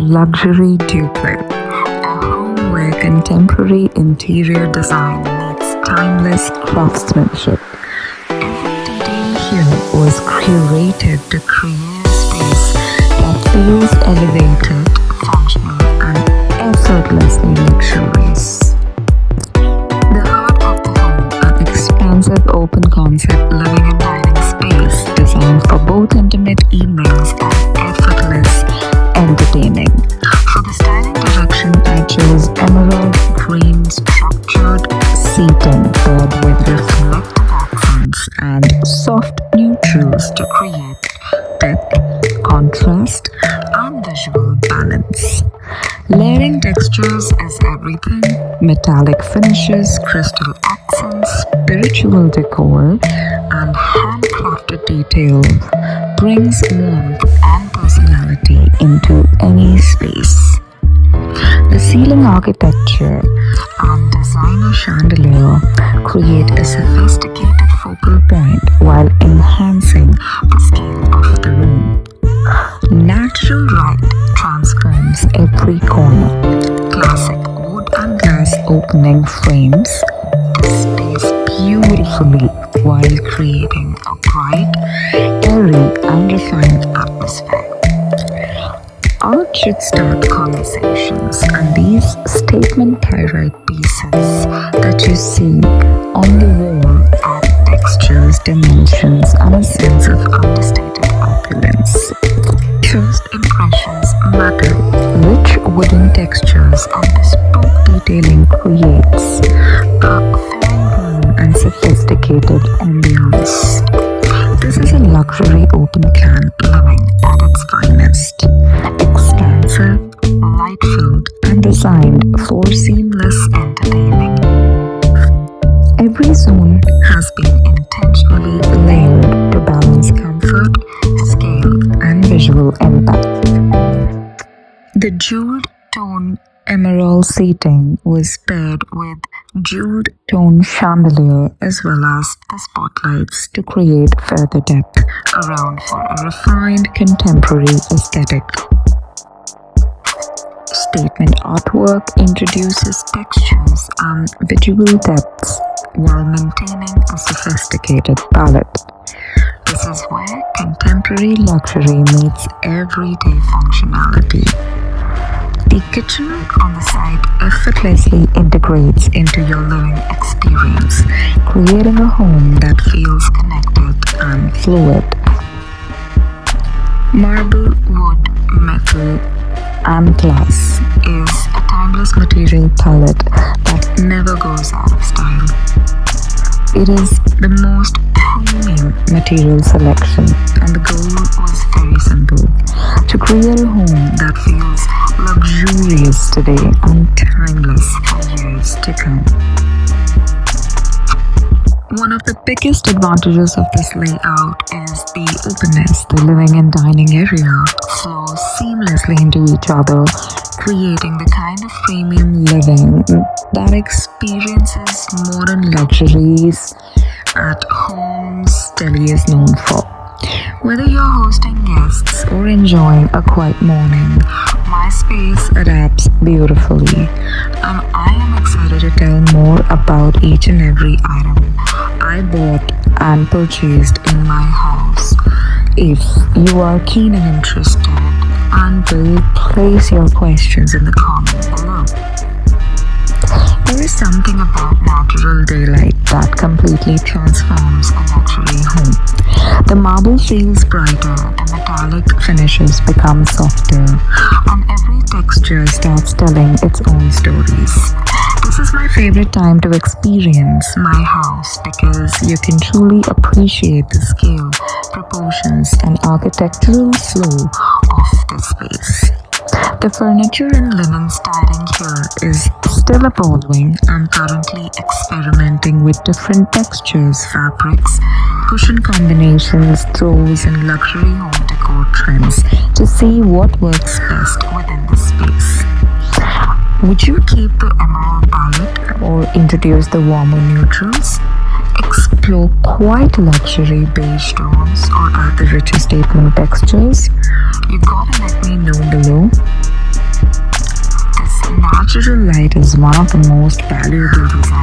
luxury duplex, a home where contemporary interior design meets timeless craftsmanship. Every detail here was curated to create a space that feels elevated, functional, and effortlessly luxurious. The heart of the home, an expansive open concept living and dining space designed for both intimate evenings and effortless entertaining. For the styling direction, I chose emerald green structured seating paired with reflective accents and soft neutrals to create depth, contrast, and visual balance. Layering textures is everything. Metallic finishes, crystal accents, spiritual decor, and handcrafted detail brings warmth and personality into any space. The ceiling architecture and designer chandelier create a sophisticated focal point while enhancing the scale of the room. Natural light transforms every corner. Classic wood and glass opening frames the space beautifully while creating a bright, airy, and refined atmosphere. Art should start conversations, and these statement pyrite pieces that you see on the wall add textures, dimensions, and a sense of understated opulence. First impressions matter. Rich wooden textures and bespoke detailing creates a very warm and sophisticated ambiance. This is a luxury open plan living at its finest. Expansive, light-filled, and designed for seamless entertaining. Every zone has been intentionally layered to balance comfort, scale, and visual impact. The jeweled tone emerald seating was paired with jeweled tone chandelier as well as the spotlights to create further depth around for a refined contemporary aesthetic. Statement artwork introduces textures and visual depths while maintaining a sophisticated palette. This is where contemporary luxury meets everyday functionality. The kitchen on the side effortlessly integrates into your living experience, creating a home that feels connected and fluid. Marble, wood, metal, and glass is a timeless material palette that never goes out of style. It is the most premium material selection, and the goal was very simple: to create a home that feels luxurious today and timeless for years to come. One of the biggest advantages of this layout is the openness. The living and dining area flow seamlessly into each other, creating the kind of premium living that experiences modern luxuries at homes Delhi is known for. Whether you're hosting guests or enjoying a quiet morning, my space adapts beautifully, and I am excited to tell more about each and every item I bought and purchased in my house. If you are keen and interested, and will place your questions in the comment below. There is something about natural daylight that completely transforms a luxury home. The marble feels brighter, the metallic finishes become softer, and every texture starts telling its own stories. This is my favorite time to experience my house because you can truly appreciate the scale, proportions, and architectural flow of the space. The furniture and linen styling here is still evolving. I'm currently experimenting with different textures, fabrics, cushion combinations, throws, and luxury home decor trends to see what works best within the space. Would you keep the emerald palette or introduce the warmer neutrals? Explore quite luxury beige tones or add the richer statement textures? You gotta let me know below. Natural light is one of the most valuable design